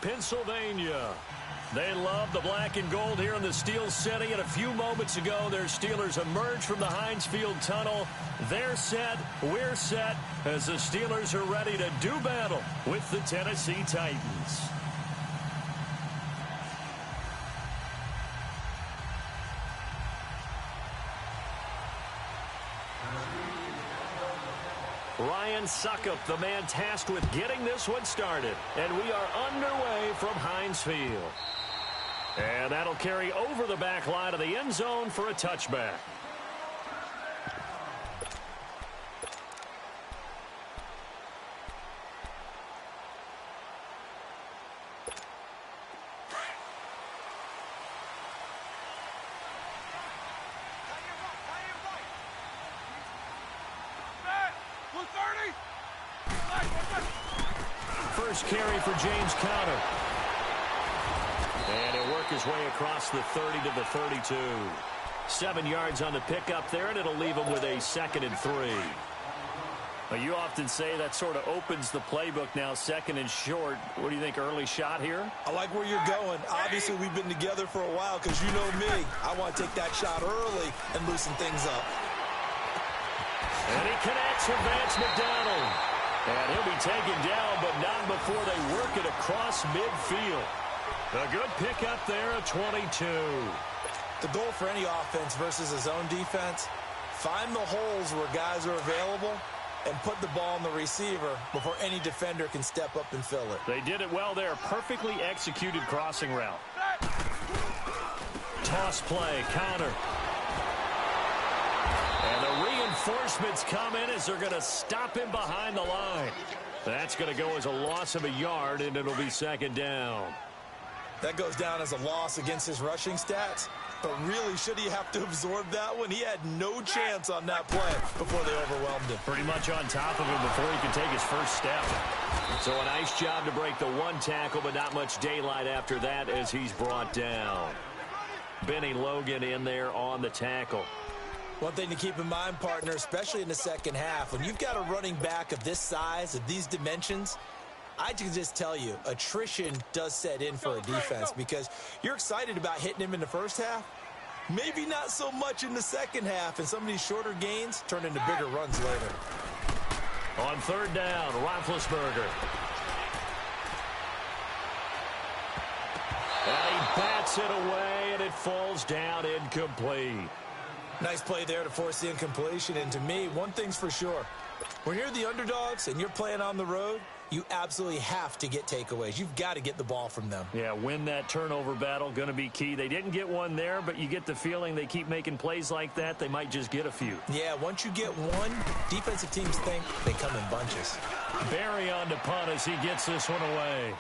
Pennsylvania. They love the black and gold here in the Steel City. And a few moments ago, their Steelers emerged from the Heinz Field tunnel. They're set. We're set as the Steelers are ready to do battle with the Tennessee Titans. Ryan Suckup, the man tasked with getting this one started. And we are underway from Heinz Field. And that'll carry over the back line of the end zone for a touchback. First carry for James Conner. And he'll work his way across the 30 to the 32. 7 yards on the pickup there, and it'll leave him with a 2nd and 3. Well, you often say that sort of opens the playbook now, 2nd and short. What do you think, early shot here? I like where you're going. Obviously, we've been together for a while because you know me. I want to take that shot early and loosen things up. And he connects with Vance McDonald. And he'll be taken down, but not before they work it across midfield. A good pickup there at 22. The goal for any offense versus his own defense, find the holes where guys are available and put the ball on the receiver before any defender can step up and fill it. They did it well there. Perfectly executed crossing route. Toss play, counter. And the reinforcements come in as they're going to stop him behind the line. That's going to go as a loss of a yard, and it'll be 2nd down. That goes down as a loss against his rushing stats. But really, should he have to absorb that one? He had no chance on that play before they overwhelmed him. Pretty much on top of him before he could take his first step. So a nice job to break the one tackle, but not much daylight after that as he's brought down. Benny Logan in there on the tackle. One thing to keep in mind, partner, especially in the second half, when you've got a running back of this size, of these dimensions, I can just tell you, attrition does set in for a defense because you're excited about hitting him in the first half. Maybe not so much in the second half, and some of these shorter gains turn into bigger runs later. On 3rd down, Roethlisberger. And he bats it away, and it falls down incomplete. Nice play there to force the incompletion, and to me, one thing's for sure. When you're the underdogs and you're playing on the road, you absolutely have to get takeaways. You've got to get the ball from them. Yeah, win that turnover battle, going to be key. They didn't get one there, but you get the feeling they keep making plays like that, they might just get a few. Yeah, once you get one, defensive teams think they come in bunches. Barry on to punt as he gets this one away.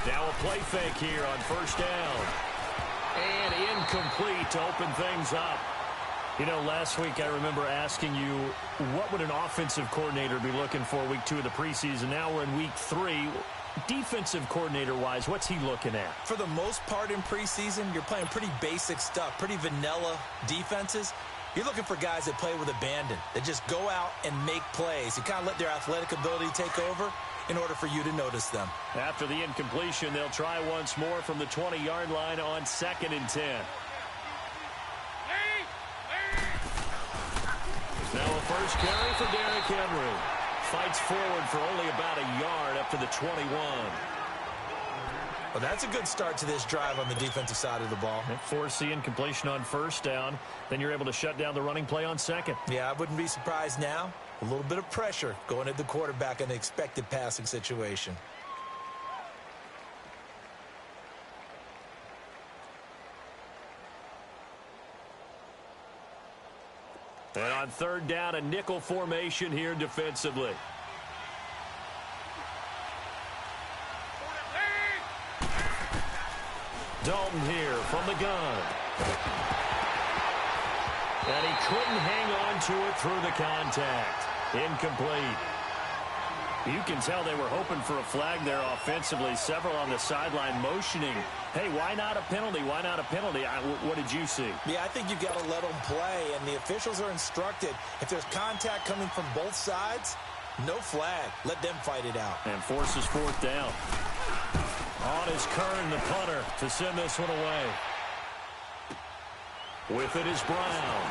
Now a play fake here on 1st down. And incomplete to open things up. You know, last week I remember asking you, what would an offensive coordinator be looking for week 2 of the preseason? Now we're in week 3. Defensive coordinator-wise, what's he looking at? For the most part in preseason, you're playing pretty basic stuff, pretty vanilla defenses. You're looking for guys that play with abandon, that just go out and make plays. You kind of let their athletic ability take over in order for you to notice them. After the incompletion, they'll try once more from the 20-yard line on 2nd and 10. Now a first carry for Derrick Henry. Fights forward for only about a yard up to the 21. Well, that's a good start to this drive on the defensive side of the ball. Force the incompletion on 1st down. Then you're able to shut down the running play on 2nd. Yeah, I wouldn't be surprised now. A little bit of pressure going at the quarterback in an expected passing situation. And on third down, a nickel formation here defensively. Dalton here from the gun. And he couldn't hang on to it through the contact. Incomplete. You can tell they were hoping for a flag there offensively. Several on the sideline motioning. Hey, why not a penalty? Why not a penalty? What did you see? Yeah, I think you've got to let them play, and the officials are instructed. If there's contact coming from both sides, no flag. Let them fight it out. And forces fourth down. On is Kern, the punter, to send this one away. With it is Brown.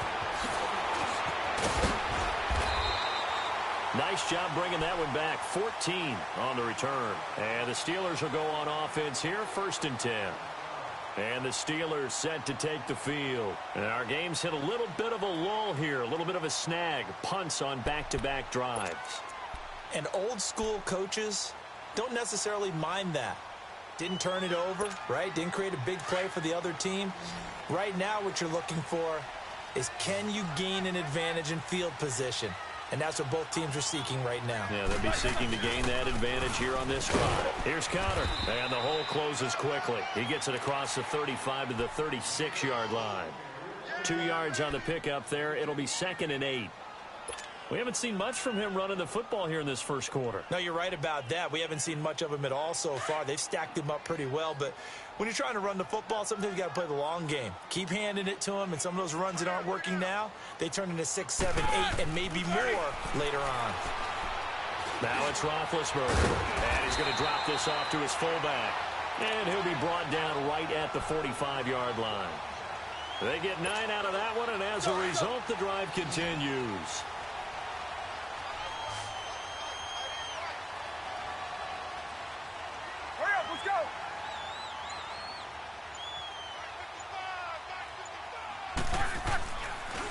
Nice job bringing that one back. 14 on the return. And the Steelers will go on offense here, 1st and 10. And the Steelers set to take the field. And our game's hit a little bit of a lull here, a little bit of a snag. Punts on back-to-back drives. And old-school coaches don't necessarily mind that. Didn't turn it over, right? Didn't create a big play for the other team. Right now what you're looking for is, can you gain an advantage in field position? And that's what both teams are seeking right now. Yeah, they'll be seeking to gain that advantage here on this drive. Here's Conner, and the hole closes quickly. He gets it across the 35 to the 36-yard line. 2 yards on the pickup there. It'll be 2nd and 8. We haven't seen much from him running the football here in this first quarter. No, you're right about that. We haven't seen much of him at all so far. They've stacked him up pretty well, but when you're trying to run the football, sometimes you got to play the long game. Keep handing it to him, and some of those runs that aren't working now, they turn into 6, 7, 8, and maybe more later on. Now it's Roethlisberger, and he's going to drop this off to his fullback, and he'll be brought down right at the 45-yard line. They get 9 out of that one, and as a result, the drive continues.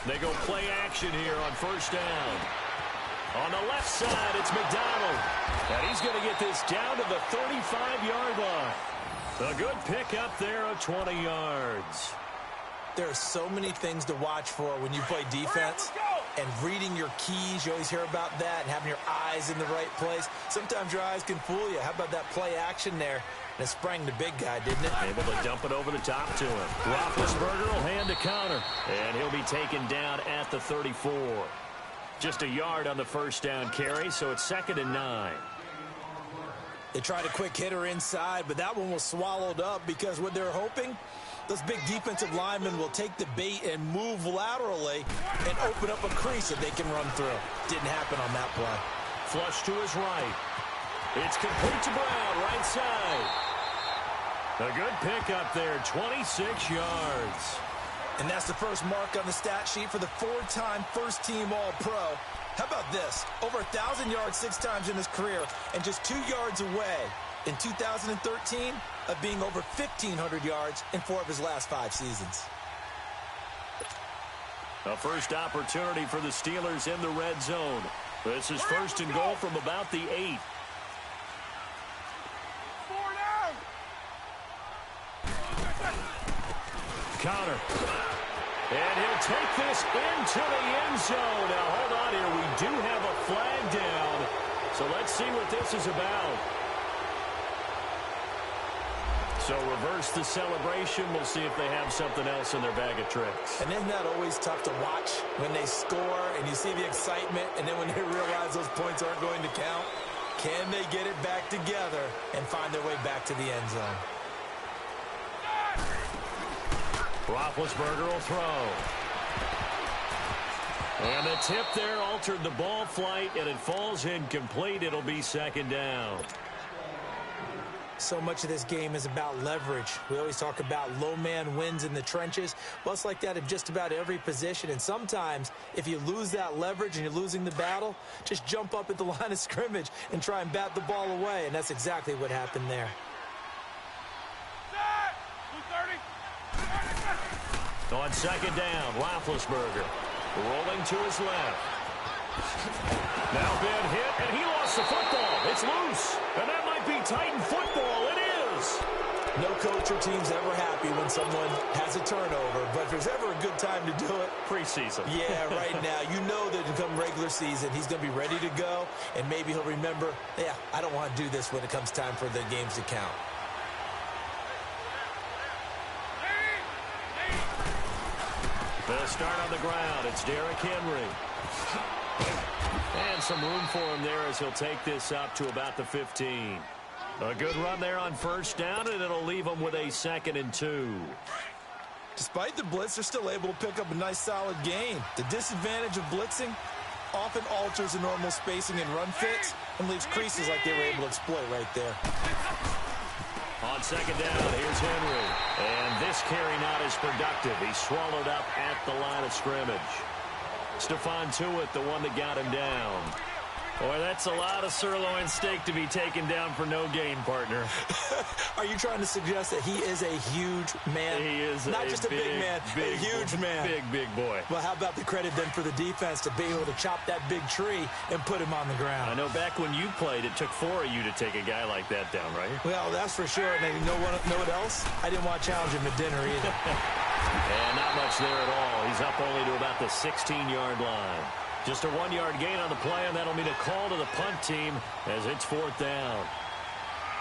They go play action here on 1st down. On the left side, it's McDonald. And he's going to get this down to the 35-yard line. A good pickup there of 20 yards. There are so many things to watch for when you play defense. And reading your keys, you always hear about that, and having your eyes in the right place. Sometimes your eyes can fool you. How about that play action there? And it sprang the big guy, didn't it? Able to dump it over the top to him. Roethlisberger will hand to Conner. And he'll be taken down at the 34. Just a yard on the 1st down carry, so it's 2nd and 9. They tried a quick hitter inside, but that one was swallowed up because what they're hoping, those big defensive linemen will take the bait and move laterally and open up a crease that they can run through. Didn't happen on that play. Flush to his right. It's complete to Brown, right side. A good pickup there, 26 yards. And that's the first mark on the stat sheet for the 4-time first-team All-Pro. How about this? Over 1,000 yards 6 times in his career, and just 2 yards away in 2013 of being over 1,500 yards in 4 of his last 5 seasons. A first opportunity for the Steelers in the red zone. This is 1st and goal from about the 8. Conner. And he'll take this into the end zone. Now, hold on here. We do have a flag down. So let's see what this is about. So reverse the celebration. We'll see if they have something else in their bag of tricks. And isn't that always tough to watch when they score and you see the excitement, and then when they realize those points aren't going to count? Can they get it back together and find their way back to the end zone? Roethlisberger will throw. And the tip there altered the ball flight, and it falls incomplete. It'll be 2nd down. So much of this game is about leverage. We always talk about low man wins in the trenches. Well, it's like that in just about every position. And sometimes, if you lose that leverage and you're losing the battle, just jump up at the line of scrimmage and try and bat the ball away. And that's exactly what happened there. On 2nd down, Roethlisberger rolling to his left. Now been hit, and he lost the football. It's loose, and that might be Titan football. It is. No coach or team's ever happy when someone has a turnover, but if there's ever a good time to do it, preseason. Yeah, right now. You know that come regular season, he's going to be ready to go, and maybe he'll remember, yeah, I don't want to do this when it comes time for the games to count. They'll start on the ground. It's Derrick Henry. And some room for him there as he'll take this up to about the 15. A good run there on first down, and it'll leave them with a 2nd and 2. Despite the blitz, they're still able to pick up a nice, solid gain. The disadvantage of blitzing often alters the normal spacing and run fits and leaves creases like they were able to exploit right there. On second down, here's Henry. And this carry not as productive. He's swallowed up at the line of scrimmage. Stephon Tuitt, the one that got him down. Boy, that's a lot of sirloin steak to be taken down for no gain, partner. Are you trying to suggest that he is a huge man? He is not just a big man, a huge man. Big boy. Well, how about the credit then for the defense to be able to chop that big tree and put him on the ground? I know back when you played, it took 4 of you to take a guy like that down, right? Well, that's for sure. And you know what else? I didn't want to challenge him at dinner either. And not much there at all. He's up only to about the 16-yard line. Just a 1-yard gain on the play, and that'll mean a call to the punt team as it's 4th down.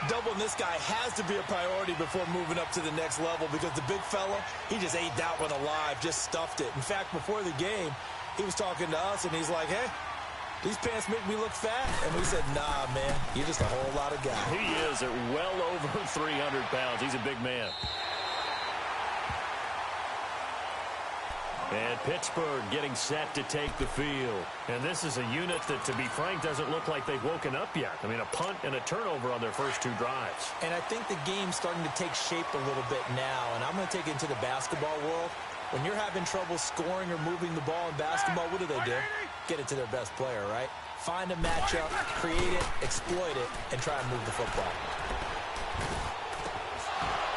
Doubling this guy has to be a priority before moving up to the next level because the big fella, he just ate that one alive, just stuffed it. In fact, before the game, he was talking to us, and he's like, hey, these pants make me look fat. And we said, nah, man, you're just a whole lot of guy. He is at well over 300 pounds. He's a big man. And Pittsburgh getting set to take the field. And this is a unit that, to be frank, doesn't look like they've woken up yet. I mean, a punt and a turnover on their first 2 drives. And I think the game's starting to take shape a little bit now. And I'm going to take it into the basketball world. When you're having trouble scoring or moving the ball in basketball, what do? Get it to their best player, right? Find a matchup, create it, exploit it, and try and move the football.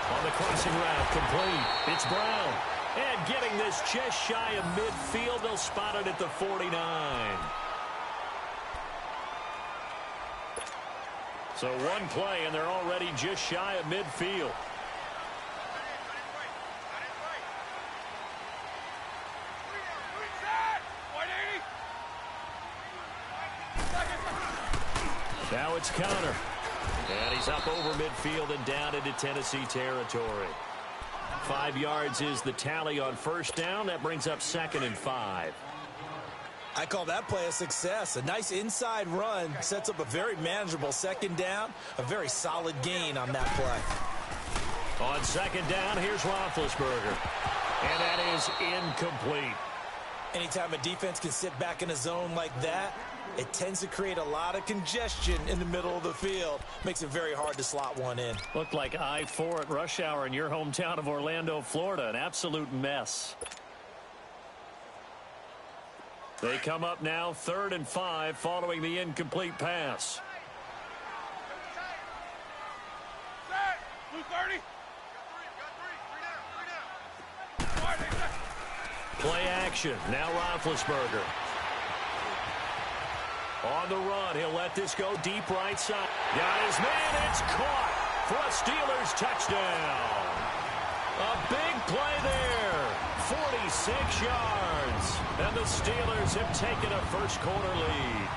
On the crossing route, complete. It's Brown. And getting this just shy of midfield, they'll spot it at the 49. So 1 play, and they're already just shy of midfield. Now it's counter. And he's up over midfield and down into Tennessee territory. 5 yards is the tally on first down. That brings up 2nd and 5. I call that play a success. A nice inside run sets up a very manageable 2nd down. A very solid gain on that play. On 2nd down, here's Roethlisberger. And that is incomplete. Anytime a defense can sit back in a zone like that, it tends to create a lot of congestion in the middle of the field. Makes it very hard to slot one in. Looked like I-4 at rush hour in your hometown of Orlando, Florida. An absolute mess. They come up now 3rd and 5 following the incomplete pass. Play action. Now Roethlisberger. On the run, he'll let this go deep right side. Got his man, it's caught for a Steelers touchdown. A big play there. 46 yards. And the Steelers have taken a first quarter lead.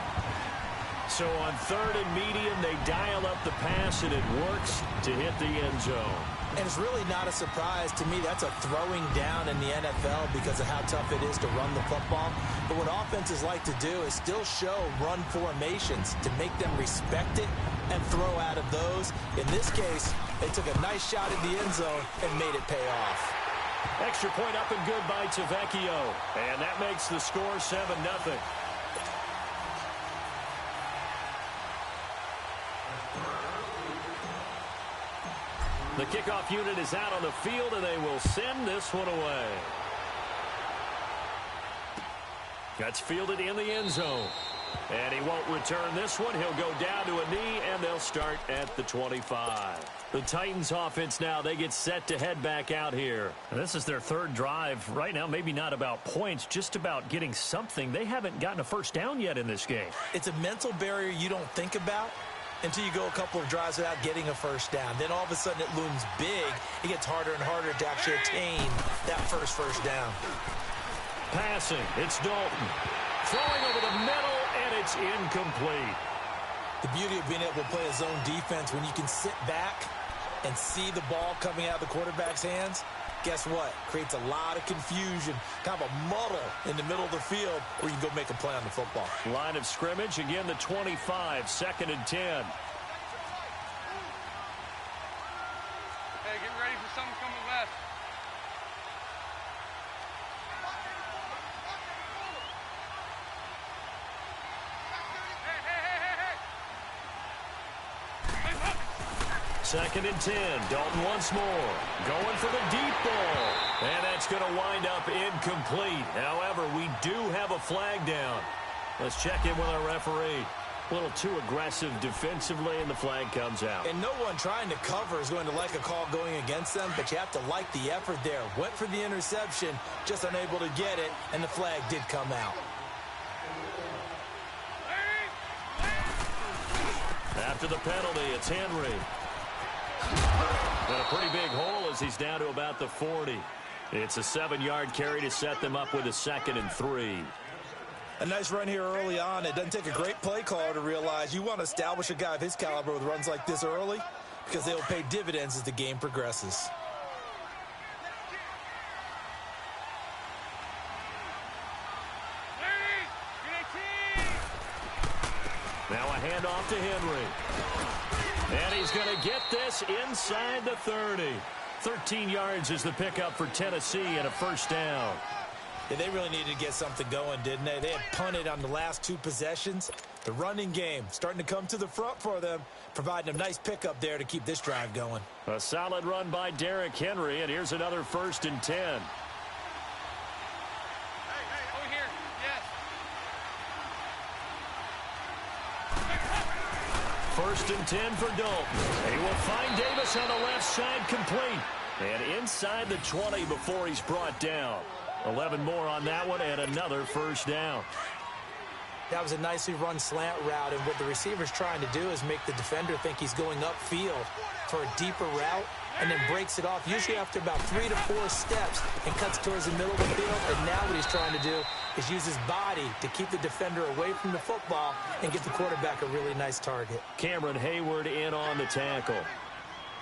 So on 3rd and medium, they dial up the pass, and it works to hit the end zone. And it's really not a surprise to me. That's a throwing down in the NFL because of how tough it is to run the football. But what offenses like to do is still show run formations to make them respect it and throw out of those. In this case, they took a nice shot at the end zone and made it pay off. Extra point up and good by Tavecchio. And that makes the score 7-0. The kickoff unit is out on the field, and they will send this one away. That's fielded in the end zone. And he won't return this one. He'll go down to a knee, and they'll start at the 25. The Titans offense now, they get set to head back out here. And this is their 3rd drive. Right now, maybe not about points, just about getting something. They haven't gotten a first down yet in this game. It's a mental barrier you don't think about until you go a couple of drives without getting a first down. Then all of a sudden it looms big. It gets harder and harder to actually attain that first down. Passing, it's Dalton. Throwing over the middle, and it's incomplete. The beauty of being able to play a zone defense when you can sit back and see the ball coming out of the quarterback's hands, guess what? Creates a lot of confusion, kind of a muddle in the middle of the field where you can go make a play on the football. Line of scrimmage, again the 25, 2nd and 10. Hey, get ready for something coming left. Second and 10. Dalton once more. Going for the deep ball. And that's going to wind up incomplete. However, we do have a flag down. Let's check in with our referee. A little too aggressive defensively, and the flag comes out. And no one trying to cover is going to like a call going against them, but you have to like the effort there. Went for the interception, just unable to get it, and the flag did come out. After the penalty, it's Henry. And a pretty big hole as he's down to about the 40. It's a 7-yard carry to set them up with a 2nd and 3. A nice run here early on. It doesn't take a great play caller to realize you want to establish a guy of his caliber with runs like this early because they'll pay dividends as the game progresses. Now a handoff to Henry. And he's going to get this inside the 30. 13 yards is the pickup for Tennessee and a first down. Yeah, they really needed to get something going, didn't they? They had punted on the last 2 possessions. The running game starting to come to the front for them, providing a nice pickup there to keep this drive going. A solid run by Derrick Henry, and here's another 1st and 10. Hey, over here. Yes. 1st and 10 for Dalton. He will find Davis on the left side, complete. And inside the 20 before he's brought down. 11 more on that one, and another first down. That was a nicely run slant route, and what the receiver's trying to do is make the defender think he's going upfield for a deeper route, and then breaks it off, usually after about 3 to 4 steps, and cuts towards the middle of the field. And now what he's trying to do is use his body to keep the defender away from the football and get the quarterback a really nice target. Cameron Hayward in on the tackle.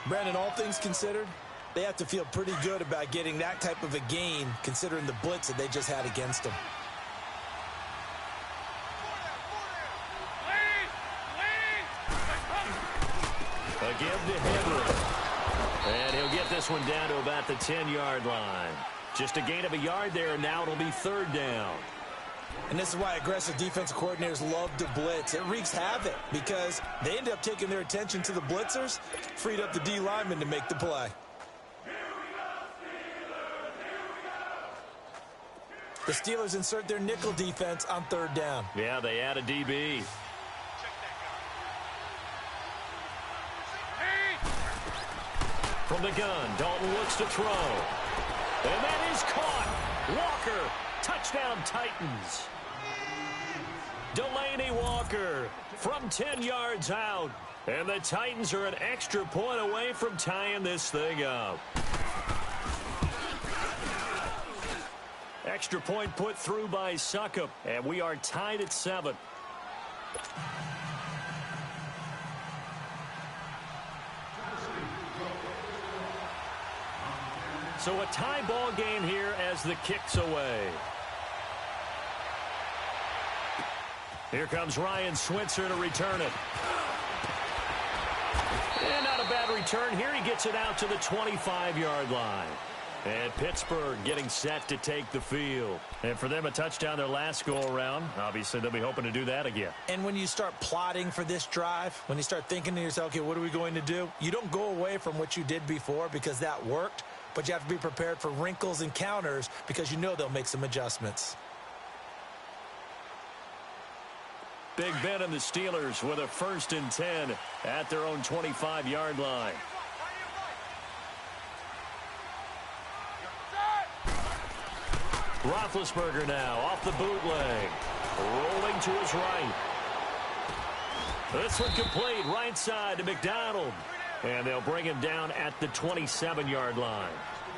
Brandon, all things considered, they have to feel pretty good about getting that type of a gain, considering the blitz that they just had against them. Again to Henry. And he'll get this one down to about the 10-yard line. Just a gain of a yard there, and now it'll be 3rd down. And this is why aggressive defensive coordinators love to blitz. It wreaks havoc because they end up taking their attention to the blitzers, freed up the D lineman to make the play. The Steelers insert their nickel defense on 3rd down. Yeah, they add a DB. From the gun, Dalton looks to throw. And that is caught. Walker, touchdown Titans. Delaney Walker from 10 yards out. And the Titans are an extra point away from tying this thing up. Extra point put through by Suckup, and we are tied at 7. So a tie ball game here as the kick's away. Here comes Ryan Switzer to return it. And not a bad return here. He gets it out to the 25-yard line. And Pittsburgh getting set to take the field. And for them, a touchdown their last go-around. Obviously, they'll be hoping to do that again. And when you start plotting for this drive, when you start thinking to yourself, okay, what are we going to do? You don't go away from what you did before because that worked, but you have to be prepared for wrinkles and counters because you know they'll make some adjustments. Big Ben and the Steelers with a 1st and 10 at their own 25-yard line. Roethlisberger now off the bootleg. Rolling to his right. This one complete right side to McDonald. And they'll bring him down at the 27-yard line.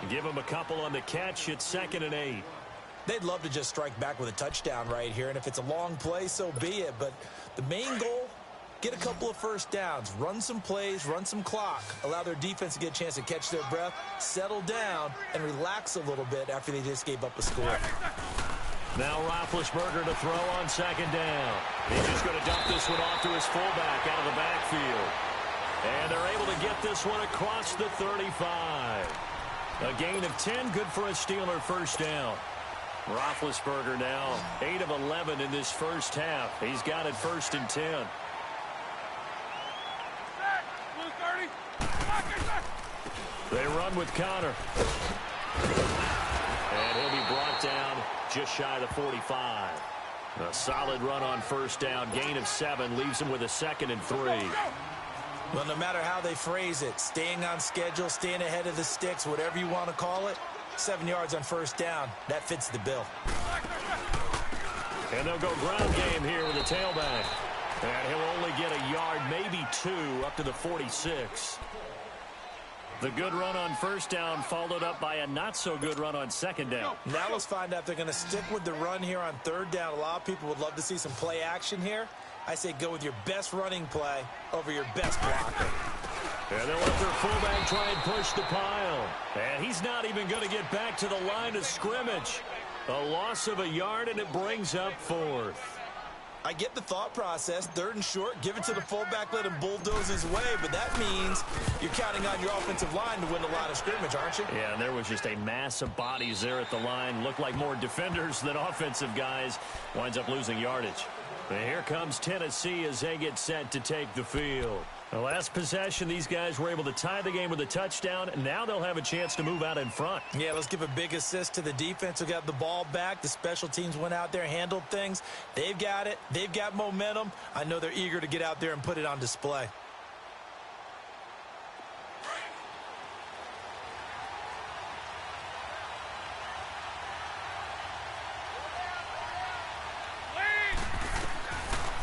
Give him a couple on the catch. It's 2nd and 8. They'd love to just strike back with a touchdown right here, and if it's a long play, so be it. But the main goal, get a couple of first downs, run some plays, run some clock, allow their defense to get a chance to catch their breath, settle down, and relax a little bit after they just gave up a score. Now Roethlisberger to throw on 2nd down. He's just going to dump this one off to his fullback out of the backfield. And they're able to get this one across the 35. A gain of 10, good for a Steeler first down. Roethlisberger now 8 of 11 in this first half. He's got it 1st and 10. They run with Connor. And he'll be brought down just shy of the 45. A solid run on first down. Gain of 7 leaves him with a 2nd and 3. Well, no matter how they phrase it, staying on schedule, staying ahead of the sticks, whatever you want to call it, 7 yards on first down, that fits the bill. And they'll go ground game here with the tailback. And he'll only get a yard, maybe 2, up to the 46. The good run on first down followed up by a not-so-good run on 2nd down. Now let's find out if they're going to stick with the run here on 3rd down. A lot of people would love to see some play action here. I say go with your best running play over your best blocker. And they'll let their fullback try and push the pile. And he's not even going to get back to the line of scrimmage. A loss of a yard, and it brings up 4th. I get the thought process. 3rd and short, give it to the fullback, let him bulldoze his way. But that means you're counting on your offensive line to win a lot of scrimmage, aren't you? Yeah, and there was just a mass of bodies there at the line. Looked like more defenders than offensive guys. Winds up losing yardage. And here comes Tennessee as they get set to take the field. The last possession, these guys were able to tie the game with a touchdown, and now they'll have a chance to move out in front. Yeah, let's give a big assist to the defense who got the ball back. The special teams went out there, handled things. They've got it. They've got momentum. I know they're eager to get out there and put it on display.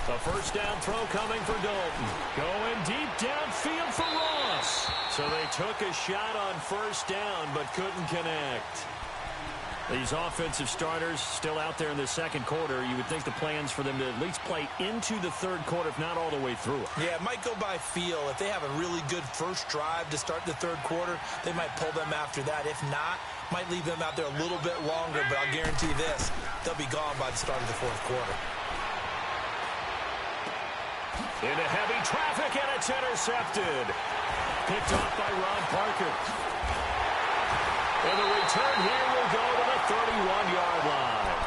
A first down throw coming for Dalton. Going deep downfield for Ross. So they took a shot on first down but couldn't connect. These offensive starters still out there in the 2nd quarter. You would think the plans for them to at least play into the 3rd quarter, if not all the way through it. Yeah, it might go by feel. If they have a really good first drive to start the 3rd quarter, they might pull them after that. If not, might leave them out there a little bit longer, but I'll guarantee this, they'll be gone by the start of the 4th quarter. Into heavy traffic, and it's intercepted. Picked off by Ron Parker. And the return here will go to the 31-yard line.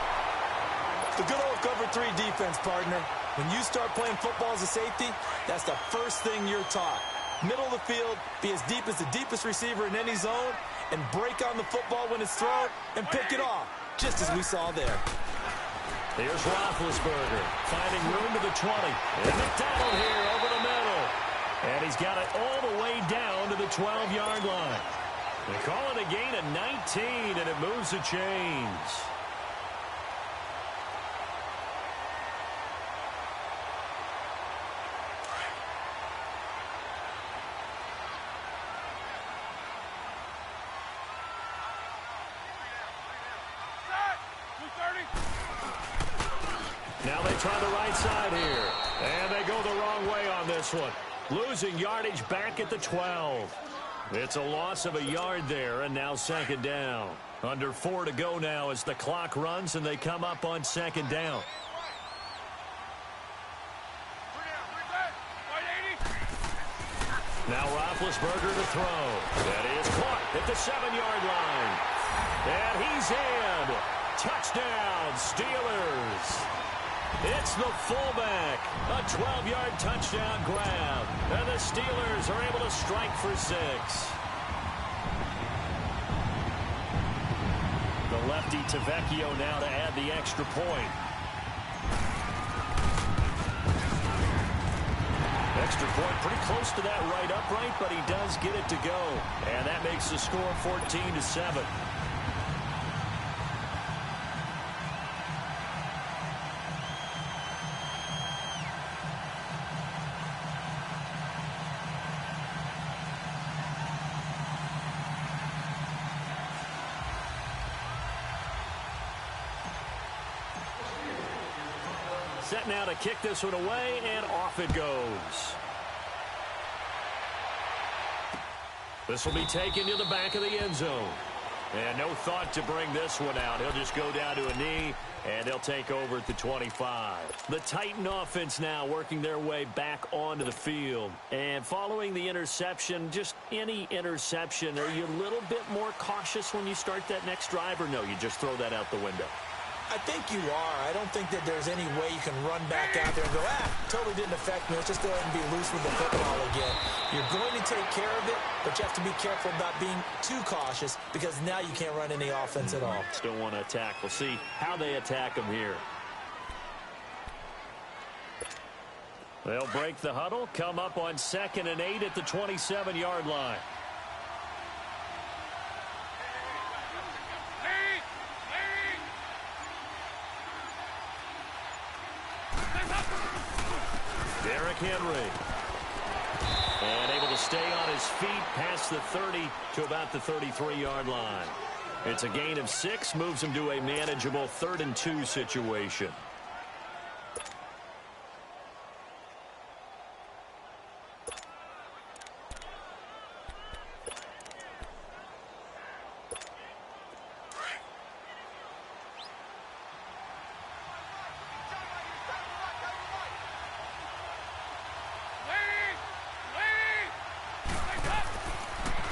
The good old cover 3 defense, partner. When you start playing football as a safety, that's the first thing you're taught. Middle of the field, be as deep as the deepest receiver in any zone, and break on the football when it's thrown, and pick it off, just as we saw there. Here's Roethlisberger, finding room to the 20. And McDonald here over the middle. And he's got it all the way down to the 12-yard line. They call it a gain of 19, and it moves the chains. Now they try the right side here. And they go the wrong way on this one. Losing yardage back at the 12. It's a loss of a yard there, and now 2nd down. Under 4 to go now as the clock runs, and they come up on 2nd down. Now Roethlisberger to throw. That is caught at the 7-yard line. And he's in. Touchdown, Steelers. It's the fullback. A 12-yard touchdown grab. And the Steelers are able to strike for 6. The lefty Tavecchio now to add the extra point. Extra point pretty close to that right upright, but he does get it to go. And that makes the score 14-7. set now to kick this one away, and off it goes. This will be taken to the back of the end zone. And no thought to bring this one out. He'll just go down to a knee, and they'll take over at the 25. The Titan offense now working their way back onto the field. And following the interception, just any interception, are you a little bit more cautious when you start that next drive, or no, you just throw that out the window? I think you are. I don't think that there's any way you can run back out there and go, totally didn't affect me. Let's just go ahead and be loose with the football again. You're going to take care of it, but you have to be careful about being too cautious because now you can't run any offense at all. Still want to attack. We'll see how they attack them here. They'll break the huddle, come up on 2nd and 8 at the 27-yard line. Henry. And able to stay on his feet past the 30 to about the 33-yard line. It's a gain of 6, moves him to a manageable 3rd and 2 situation.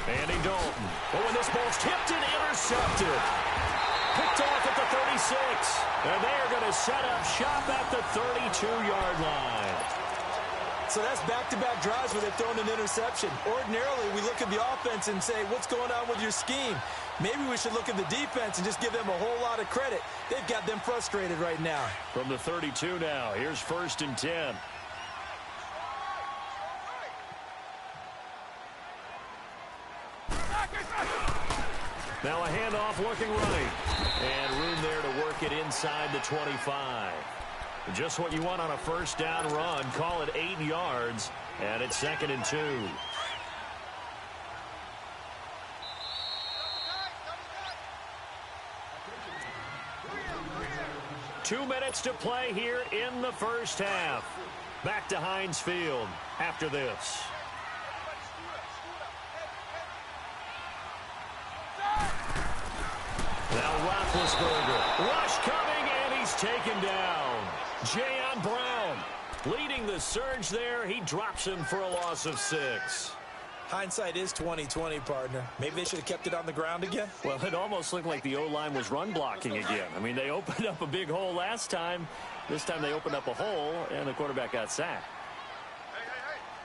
Andy Dalton. Oh, and this ball's tipped and intercepted. Picked off at the 36. And they're going to set up shop at the 32-yard line. So that's back-to-back drives where they've thrown an interception. Ordinarily, we look at the offense and say, what's going on with your scheme? Maybe we should look at the defense and just give them a whole lot of credit. They've got them frustrated right now. From the 32 now, here's 1st and 10. Now a handoff looking right. And room there to work it inside the 25. Just what you want on a first down run. Call it 8 yards. And it's 2nd and 2. 2 minutes to play here in the first half. Back to Heinz Field after this. Now Roethlisberger. Rush coming, and he's taken down. Jayon Brown leading the surge there. He drops him for a loss of 6. Hindsight is 20/20, partner. Maybe they should have kept it on the ground again. Well, it almost looked like the O-line was run blocking again. I mean, they opened up a big hole last time. This time they opened up a hole, and the quarterback got sacked. Hey,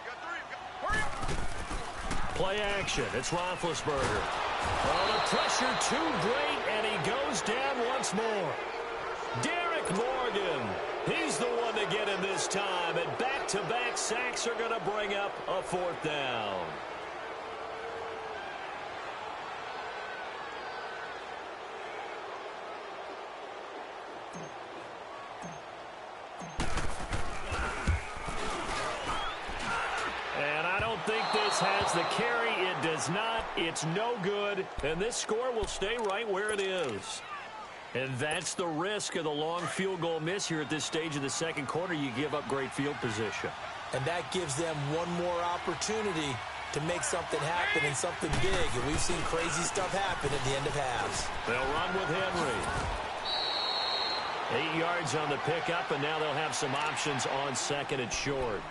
you got 3. Hurry up. Play action. It's Roethlisberger. Oh, the pressure too great, and he goes down once more. Derek Morgan. He's the one to get him this time, and back-to-back sacks are going to bring up a 4th down. And I don't think this has the carry. It does not. It's no good. And this score will stay right where it is. And that's the risk of the long field goal miss here at this stage of the second quarter. You give up great field position. And that gives them one more opportunity to make something happen and something big. And we've seen crazy stuff happen at the end of halves. They'll run with Henry. 8 yards on the pickup, and now they'll have some options on 2nd and short.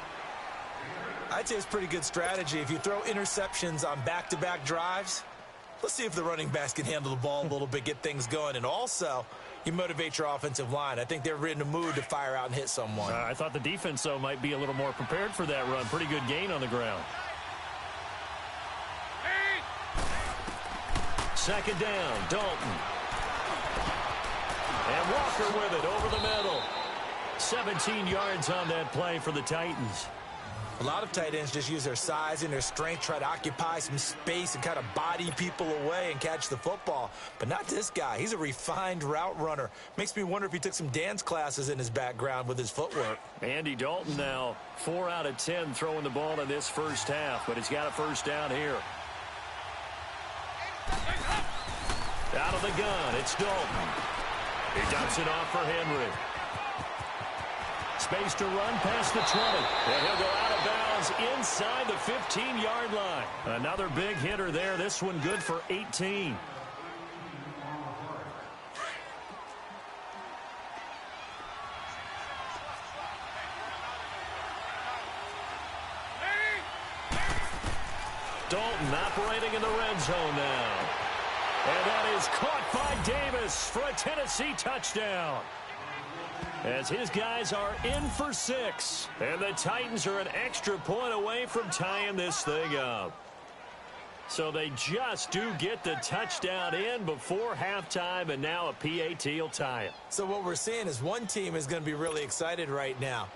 I'd say it's pretty good strategy. If you throw interceptions on back-to-back drives, let's see if the running backs can handle the ball a little bit, get things going. And also, you motivate your offensive line. I think they're in a mood to fire out and hit someone. I thought the defense, though, might be a little more prepared for that run. Pretty good gain on the ground. 2nd down, Dalton. And Walker with it over the middle. 17 yards on that play for the Titans. A lot of tight ends just use their size and their strength, try to occupy some space and kind of body people away and catch the football. But not this guy. He's a refined route runner. Makes me wonder if he took some dance classes in his background with his footwork. Andy Dalton now 4 out of 10 throwing the ball in this first half, but he's got a first down here. Out of the gun, it's Dalton. He dumps it off for Henry. space to run past the 20. And he'll go out of bounds inside the 15-yard line. Another big hitter there. This one good for 18. Dalton operating in the red zone now. And that is caught by Davis for a Tennessee touchdown. As his guys are in for 6. And the Titans are an extra point away from tying this thing up. So they just do get the touchdown in before halftime, and now a PAT will tie it. So what we're seeing is one team is going to be really excited right now.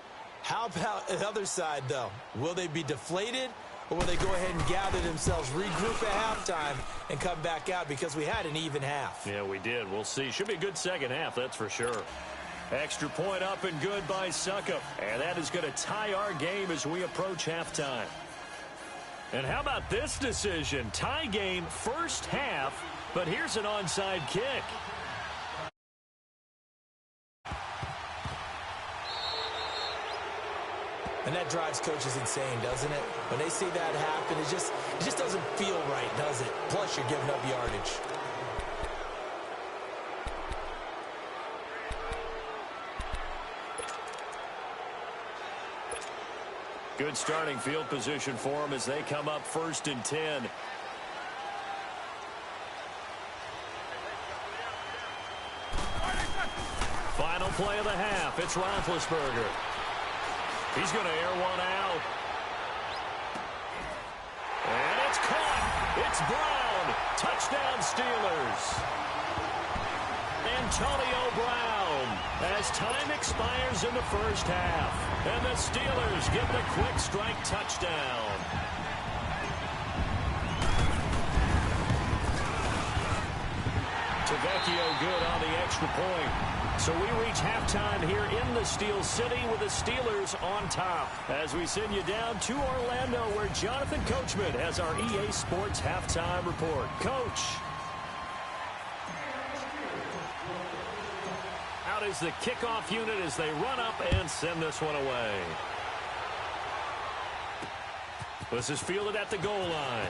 How about the other side, though? Will they be deflated? Or will they go ahead and gather themselves, regroup at halftime, and come back out because we had an even half? Yeah, we did. We'll see. Should be a good second half, that's for sure. Extra point up and good by Suckup. And that is going to tie our game as we approach halftime. And how about this decision? Tie game first half, but here's an onside kick. And that drives coaches insane, doesn't it? When they see that happen, it just doesn't feel right, does it? Plus, you're giving up yardage. Good starting field position for them as they come up 1st and 10. Final play of the half. It's Roethlisberger. He's going to air one out. And it's caught. It's Brown. Touchdown Steelers. Antonio Brown as time expires in the first half. And the Steelers get the quick strike touchdown. Tavecchio good on the extra point. So we reach halftime here in the Steel City with the Steelers on top. As we send you down to Orlando where Jonathan Coachman has our EA Sports halftime report. Coach. Out is the kickoff unit as they run up and send this one away. This is fielded at the goal line.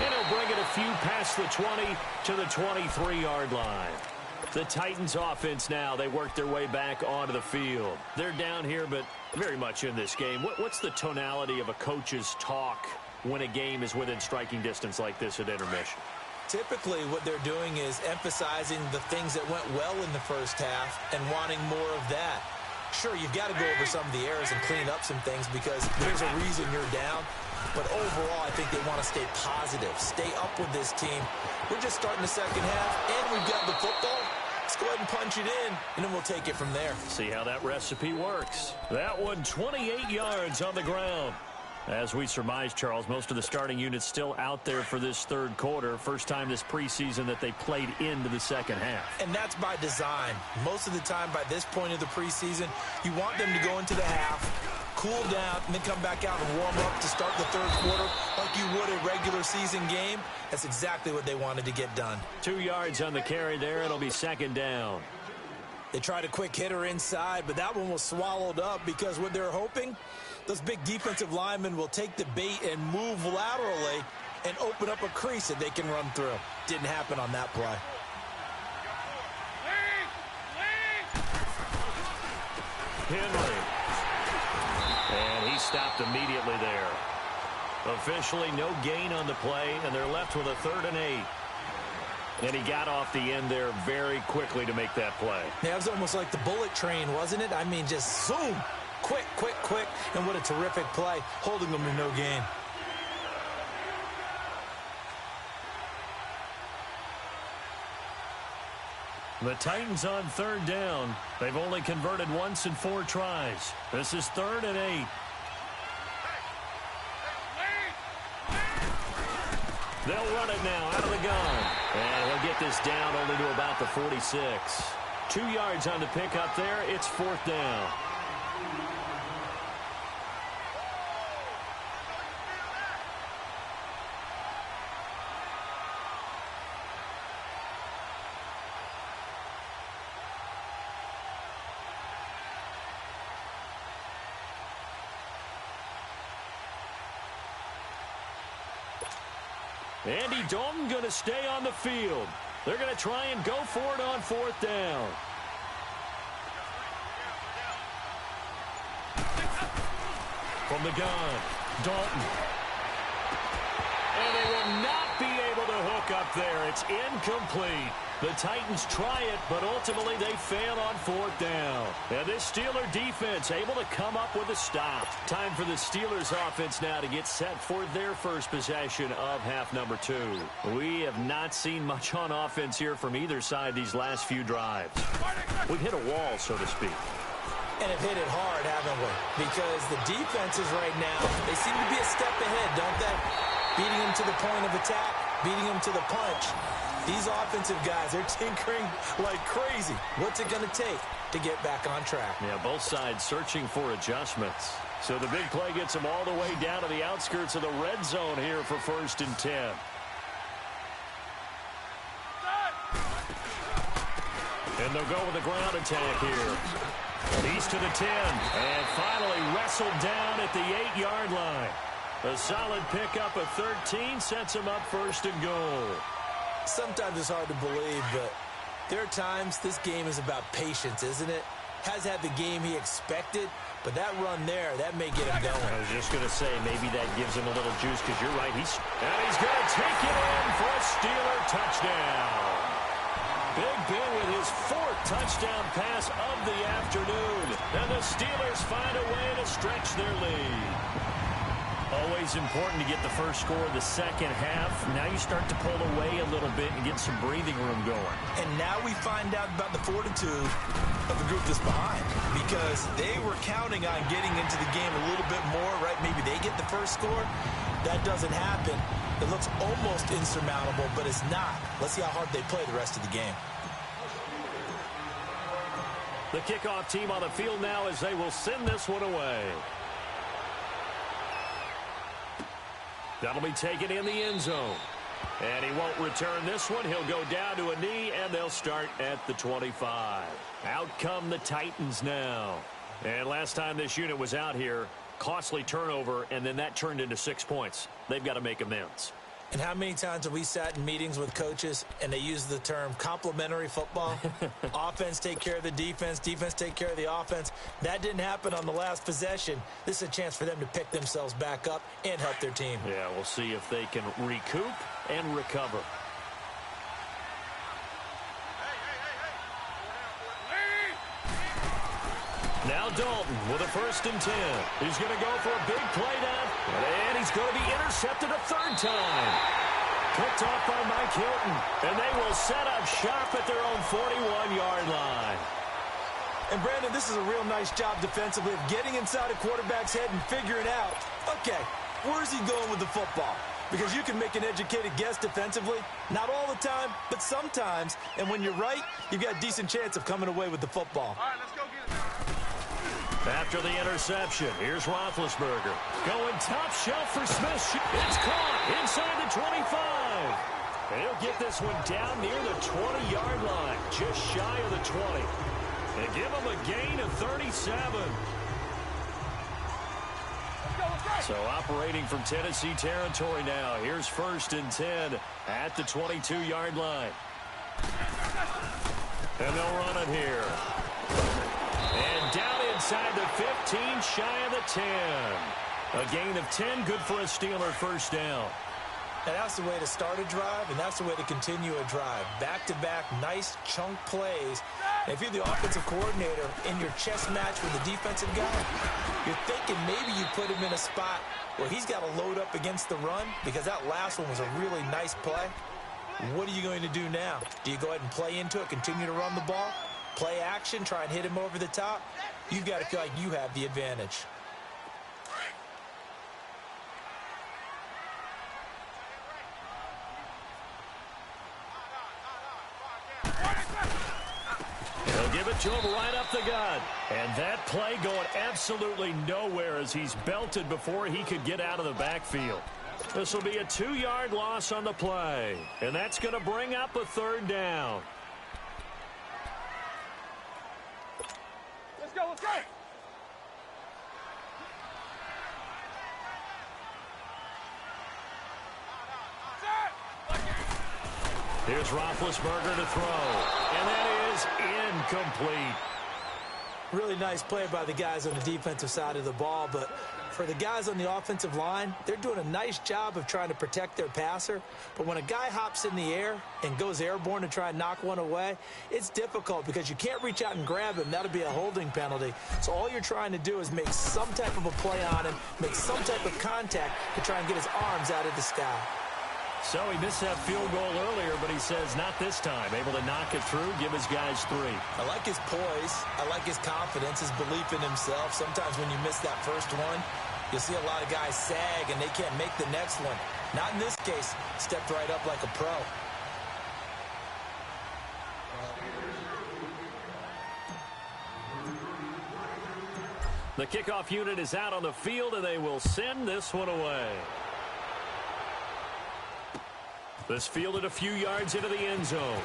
And he'll bring it a few past the 20 to the 23-yard line. The Titans offense now, they work their way back onto the field. They're down here, but very much in this game. What's the tonality of a coach's talk when a game is within striking distance like this at intermission? Typically, what they're doing is emphasizing the things that went well in the first half and wanting more of that. Sure, you've got to go over some of the errors and clean up some things because there's a reason you're down. But overall, I think they want to stay positive, stay up with this team. We're just starting the second half, and we've got the football. Let's go ahead and punch it in, and then we'll take it from there. See how that recipe works. That one, 28 yards on the ground. As we surmise, Charles, most of the starting units still out there for this third quarter. First time this preseason that they played into the second half. And that's by design. Most of the time by this point of the preseason, you want them to go into the half, cool down, and then come back out and warm up to start the third quarter like you would a regular season game. That's exactly what they wanted to get done. 2 yards on the carry there. It'll be second down. They tried a quick hitter inside, but that one was swallowed up because what they're hoping, those big defensive linemen will take the bait and move laterally and open up a crease that they can run through. Didn't happen on that play. Henry. And he stopped immediately there. Officially no gain on the play, and they're left with a 3rd and 8. And he got off the end there very quickly to make that play. Yeah, it was almost like the bullet train, wasn't it? I mean, just zoom. Quick, quick, quick. And what a terrific play, holding them to no gain. The Titans on 3rd down. They've only converted once in 4 tries. This is 3rd and 8. They'll run it now out of the gun. And he'll get this down only to about the 46. 2 yards on the pickup there. It's 4th down. Andy Dalton going to stay on the field. They're going to try and go for it on 4th down. From the gun, Dalton. And they will not be able to hook up there. It's incomplete. The Titans try it, but ultimately they fail on 4th down. And this Steeler defense able to come up with a stop. Time for the Steelers offense now to get set for their first possession of half number 2. We have not seen much on offense here from either side these last few drives. We've hit a wall, so to speak. And have hit it hard, haven't we? Because the defenses right now, they seem to be a step ahead, don't they? Beating them to the point of attack, beating them to the punch. These offensive guys, they're tinkering like crazy. What's it going to take to get back on track? Yeah, both sides searching for adjustments. So the big play gets them all the way down to the outskirts of the red zone here for 1st and 10. And they'll go with a ground attack here. He's to the 10. And finally wrestled down at the 8-yard line. A solid pickup of 13 sets him up 1st and goal. Sometimes it's hard to believe, but there are times this game is about patience, isn't it? Has had the game he expected, but that run there, that may get him going. I was just going to say, maybe that gives him a little juice, because you're right. He's going to take it in for a Steeler touchdown. Big Ben with his 4th touchdown pass of the afternoon. And the Steelers find a way to stretch their lead. Always important to get the first score of the second half. Now you start to pull away a little bit and get some breathing room going. And now we find out about the fortitude of the group that's behind, because they were counting on getting into the game a little bit more, right? Maybe they get the first score. That doesn't happen. It looks almost insurmountable, but it's not. Let's see how hard they play the rest of the game. The kickoff team on the field now as they will send this one away. That'll be taken in the end zone. And he won't return this one. He'll go down to a knee, and they'll start at the 25. Out come the Titans now. And last time this unit was out here, costly turnover, and then that turned into 6 points. They've got to make amends. And how many times have we sat in meetings with coaches and they use the term complementary football? Offense take care of the defense, defense take care of the offense. That didn't happen on the last possession. This is a chance for them to pick themselves back up and help their team. Yeah, we'll see if they can recoup and recover. Now Dalton with a 1st and 10. He's going to go for a big play down, and he's going to be intercepted a 3rd time. Picked off by Mike Hilton, and they will set up shop at their own 41-yard line. And Brandon, this is a real nice job defensively of getting inside a quarterback's head and figuring out, okay, where's he going with the football? Because you can make an educated guess defensively. Not all the time, but sometimes. And when you're right, you've got a decent chance of coming away with the football. All right, let's go get it. After the interception, here's Roethlisberger. Going top shelf for Smith. It's caught inside the 25. And he'll get this one down near the 20-yard line, just shy of the 20. And give him a gain of 37. So operating from Tennessee territory now. Here's 1st and 10 at the 22-yard line. And they'll run it here. And down inside the 15, shy of the 10. A gain of 10, good for a Steeler 1st down. And that's the way to start a drive, and that's the way to continue a drive. Back-to-back, nice chunk plays. And if you're the offensive coordinator in your chess match with the defensive guy, you're thinking maybe you put him in a spot where he's got to load up against the run, because that last one was a really nice play. What are you going to do now? Do you go ahead and play into it, continue to run the ball, play action, try and hit him over the top? You've got to feel like you have the advantage. They'll give it to him right up the gut. And that play going absolutely nowhere as he's belted before he could get out of the backfield. This will be a 2-yard loss on the play. And that's going to bring up a 3rd down. Let's go, let's go. Set. Here's Roethlisberger to throw. And that is incomplete. Really nice play by the guys on the defensive side of the ball, but for the guys on the offensive line, they're doing a nice job of trying to protect their passer. But when a guy hops in the air and goes airborne to try and knock one away, it's difficult because you can't reach out and grab him. That'll be a holding penalty. So all you're trying to do is make some type of a play on him, make some type of contact to try and get his arms out of the sky. So he missed that field goal earlier, but he says not this time. Able to knock it through, give his guys 3. I like his poise. I like his confidence, his belief in himself. Sometimes when you miss that first one, you'll see a lot of guys sag and they can't make the next one. Not in this case. Stepped right up like a pro. The kickoff unit is out on the field, and they will send this one away. This fielded a few yards into the end zone.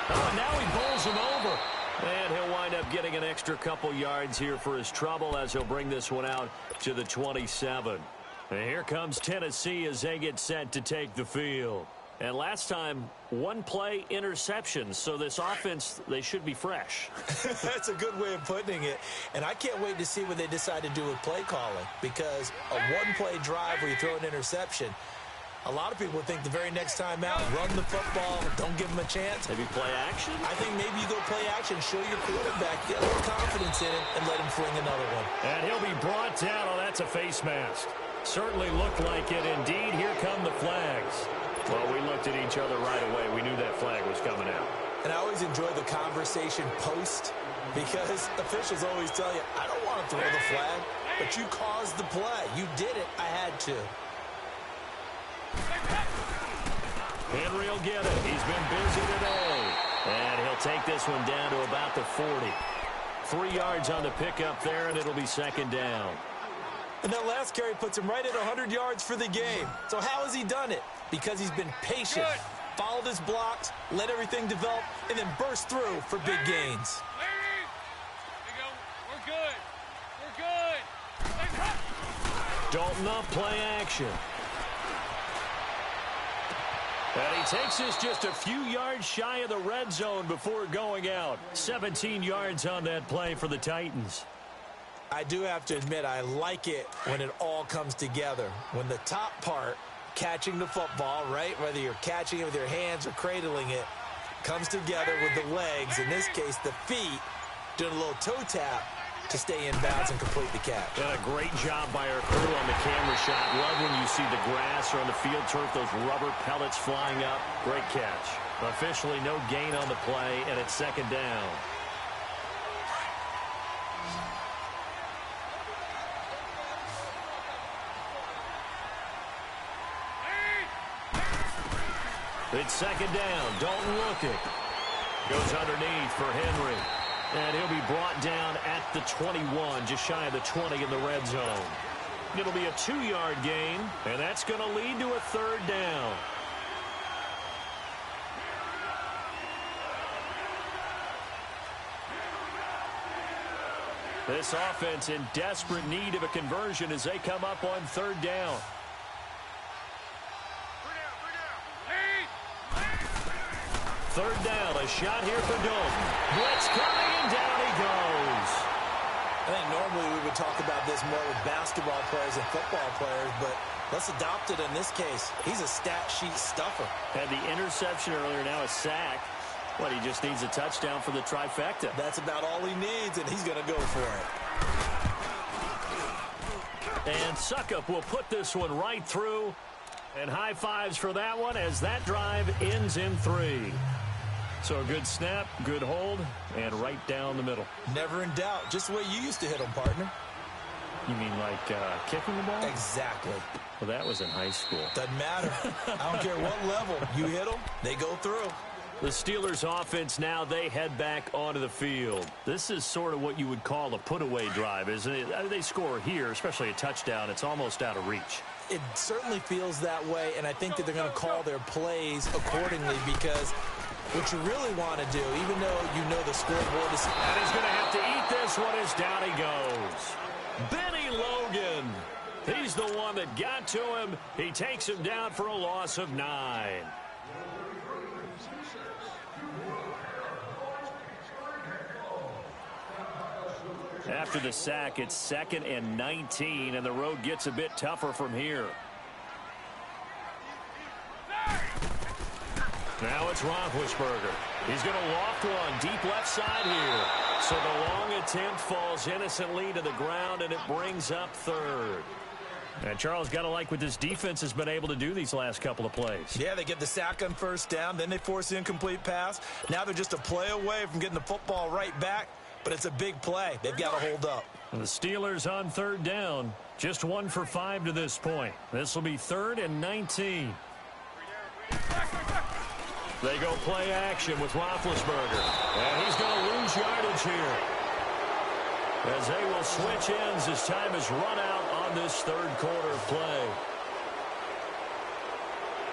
Oh, and now he bowls him over. And he'll wind up getting an extra couple yards here for his trouble as he'll bring this one out to the 27. And here comes Tennessee as they get set to take the field. And last time, one play interception. So this offense, they should be fresh. That's a good way of putting it. And I can't wait to see what they decide to do with play calling. Because a one-play drive where you throw an interception, a lot of people think the very next time out, run the football, don't give him a chance. Maybe play action? I think maybe you go play action, show your quarterback, get a little confidence in him, and let him fling another one. And he'll be brought down. Oh, that's a face mask. Certainly looked like it. Indeed, here come the flags. Well, we looked at each other right away. We knew that flag was coming out. And I always enjoy the conversation post because officials always tell you, I don't want to throw the flag, but you caused the play. You did it. I had to. Henry will get it. He's been busy today. And he'll take this one down to about the 40. 3 yards on the pickup there, and it'll be second down. And that last carry puts him right at 100 yards for the game. So how has he done it? Because he's been patient, followed his blocks, let everything develop, and then burst through for big gains. We're good. We're good. Dalton up, play action. And he takes this just a few yards shy of the red zone before going out. 17 yards on that play for the Titans. I do have to admit, I like it when it all comes together. When the top part, catching the football, right, whether you're catching it with your hands or cradling it, comes together with the legs, in this case the feet, doing a little toe tap to stay in bounds and complete the catch. And a great job by our crew on the camera shot. Love when you see the grass or on the field turf, those rubber pellets flying up. Great catch. Officially no gain on the play, and it's second down. It's second down. Dalton looking. Goes underneath for Henry. And he'll be brought down at the 21, just shy of the 20 in the red zone. It'll be a 2-yard gain, and that's going to lead to a third down. This offense in desperate need of a conversion as they come up on third down. Third down, a shot here for Dalton. Blitz coming, and down he goes. I think normally we would talk about this more with basketball players and football players, but let's adopt it in this case. He's a stat sheet stuffer. Had the interception earlier, now a sack. What, he just needs a touchdown for the trifecta. That's about all he needs, and he's going to go for it. And Suckup will put this one right through. And high fives for that one as that drive ends in 3. So a good snap, good hold, and right down the middle. Never in doubt. Just the way you used to hit them, partner. You mean like kicking the ball? Exactly. Well, that was in high school. Doesn't matter. I don't care what level. You hit them, they go through. The Steelers offense now, they head back onto the field. This is sort of what you would call a put-away drive, isn't it? They score here, especially a touchdown. It's almost out of reach. It certainly feels that way, and I think that they're going to call their plays accordingly because what you really want to do, even though you know the scoreboard is... And he's going to have to eat this one as down he goes. Benny Logan. He's the one that got to him. He takes him down for a loss of 9. After the sack, it's 2nd and 19, and the road gets a bit tougher from here. Now it's Roethlisberger. He's going to loft one deep left side here. So the long attempt falls innocently to the ground, and it brings up 3rd. And Charles, got to like what this defense has been able to do these last couple of plays. Yeah, they get the sack on 1st down, then they force the incomplete pass. Now they're just a play away from getting the football right back, but it's a big play. They've got to hold up. And the Steelers on 3rd down, just 1 for 5 to this point. This will be 3rd and 19. They go play action with Roethlisberger. And he's going to lose yardage here, as they will switch ends as time is run out on this 3rd quarter play.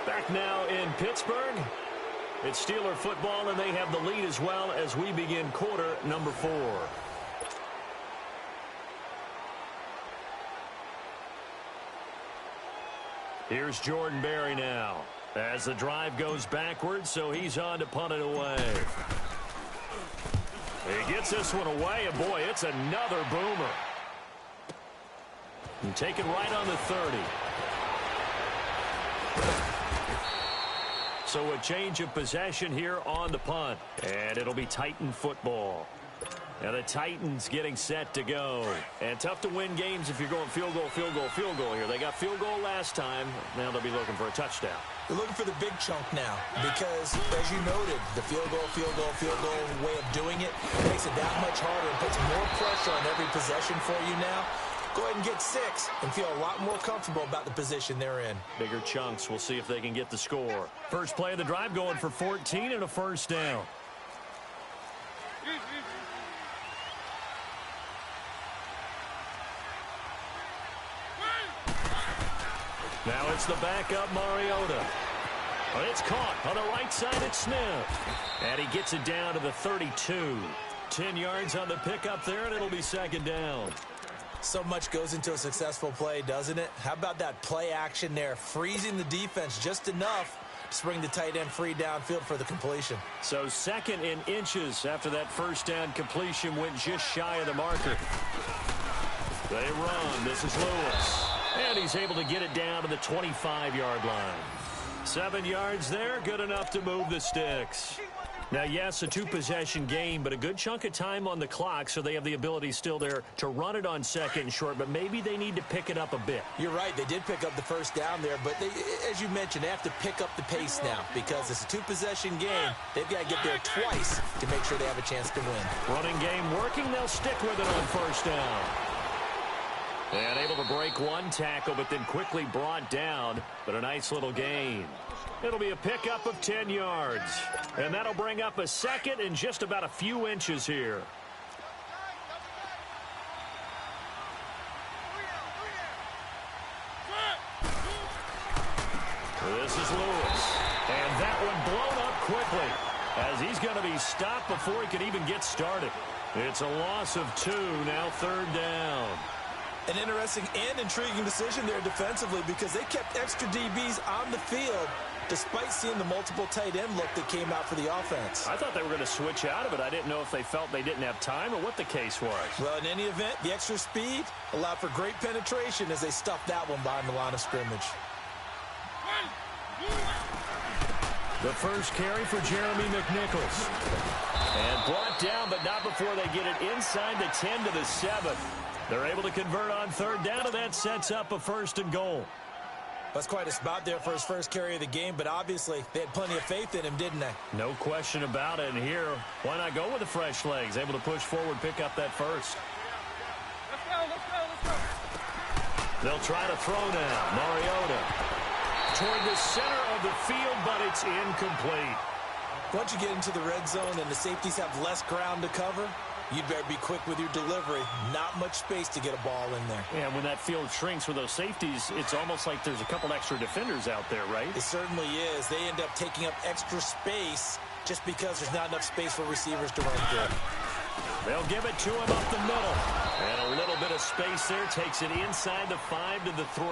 Back now in Pittsburgh. It's Steeler football, and they have the lead as well as we begin quarter number 4. Here's Jordan Berry now, as the drive goes backwards, so he's on to punt it away. He gets this one away, and boy, it's another boomer. And take it right on the 30. So a change of possession here on the punt, and it'll be Titan football. Now the Titans getting set to go. And tough to win games if you're going field goal, field goal, field goal here. They got field goal last time. Now they'll be looking for a touchdown. They're looking for the big chunk now because, as you noted, the field goal way of doing it makes it that much harder and puts more pressure on every possession for you now. Go ahead and get 6 and feel a lot more comfortable about the position they're in. Bigger chunks. We'll see if they can get the score. First play of the drive going for 14 and a 1st down. Now it's the backup Mariota. But it's caught on the right side. It's Smith. And he gets it down to the 32. 10 yards on the pickup there, and it'll be 2nd down. So much goes into a successful play, doesn't it? How about that play action there, freezing the defense just enough to bring the tight end free downfield for the completion. So 2nd in inches after that 1st down completion went just shy of the marker. They run. This is Lewis. And he's able to get it down to the 25-yard line. 7 yards there, good enough to move the sticks. Now, yes, a 2-possession game, but a good chunk of time on the clock, so they have the ability still there to run it on 2nd and short, but maybe they need to pick it up a bit. You're right. They did pick up the 1st down there, but they, as you mentioned, they have to pick up the pace now because it's a 2-possession game. They've got to get there twice to make sure they have a chance to win. Running game working. They'll stick with it on 1st down. And able to break 1 tackle, but then quickly brought down, but a nice little gain. It'll be a pickup of 10 yards. And that'll bring up a 2nd and just about a few inches here. This is Lewis. And that one blown up quickly, as he's going to be stopped before he can even get started. It's a loss of 2, now 3rd down. An interesting and intriguing decision there defensively because they kept extra DBs on the field despite seeing the multiple tight end look that came out for the offense. I thought they were going to switch out of it. I didn't know if they felt they didn't have time or what the case was. Well, in any event, the extra speed allowed for great penetration as they stuffed that one behind the line of scrimmage. The first carry for Jeremy McNichols. And brought down, but not before they get it inside the 10 to the 7. They're able to convert on 3rd down, and that sets up a 1st and goal. That's quite a spot there for his first carry of the game, but obviously they had plenty of faith in him, didn't they? No question about it. And here, why not go with the fresh legs? Able to push forward, pick up that 1st. Let's go. They'll try to throw now. Mariota toward the center of the field, but it's incomplete. Once you get into the red zone and the safeties have less ground to cover, you'd better be quick with your delivery. Not much space to get a ball in there. And when that field shrinks with those safeties, it's almost like there's a couple extra defenders out there, right? It certainly is. They end up taking up extra space just because there's not enough space for receivers to run through. They'll give it to him up the middle. And a little bit of space there. Takes it inside the 5 to the 3.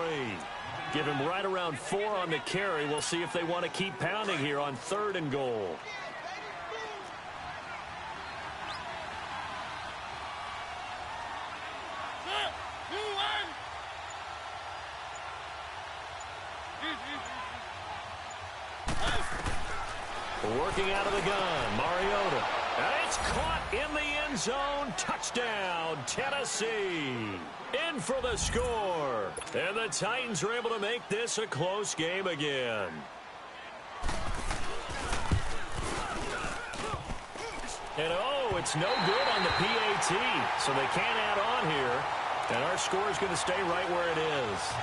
Give him right around 4 on the carry. We'll see if they want to keep pounding here on 3rd and goal. Working out of the gun, Mariota. And it's caught in the end zone. Touchdown, Tennessee. In for the score. And the Titans are able to make this a close game again. And it's no good on the PAT. So they can't add on here. And our score is going to stay right where it is.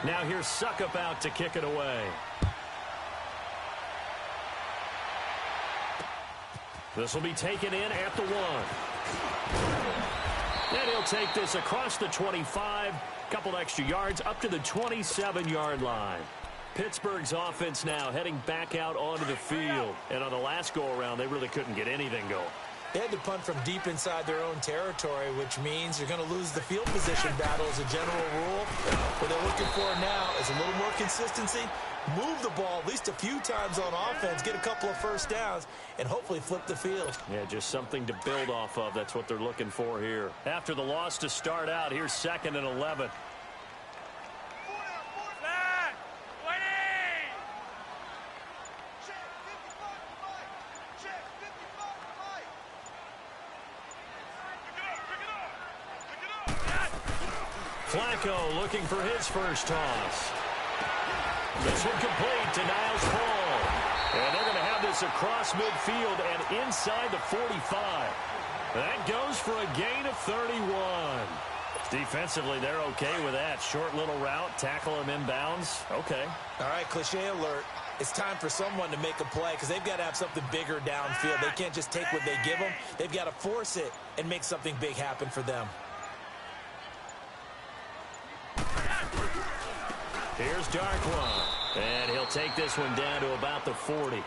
Now here's Suckup out to kick it away. This will be taken in at the 1. And he'll take this across the 25. Couple extra yards up to the 27-yard line. Pittsburgh's offense now heading back out onto the field. And on the last go-around, they really couldn't get anything going. They had to punt from deep inside their own territory, which means you're going to lose the field position battle as a general rule. What they're looking for now is a little more consistency, move the ball at least a few times on offense, get a couple of first downs, and hopefully flip the field. Yeah, just something to build off of. That's what they're looking for here. After the loss to start out, here's 2nd and 11. Flacco looking for his first toss. This one complete to Niles Paul. And they're going to have this across midfield and inside the 45. That goes for a gain of 31. Defensively, they're okay with that. Short little route, tackle him inbounds. Okay. All right, cliche alert. It's time for someone to make a play because they've got to have something bigger downfield. They can't just take what they give them. They've got to force it and make something big happen for them. Here's Darkwan, and he'll take this one down to about the 40.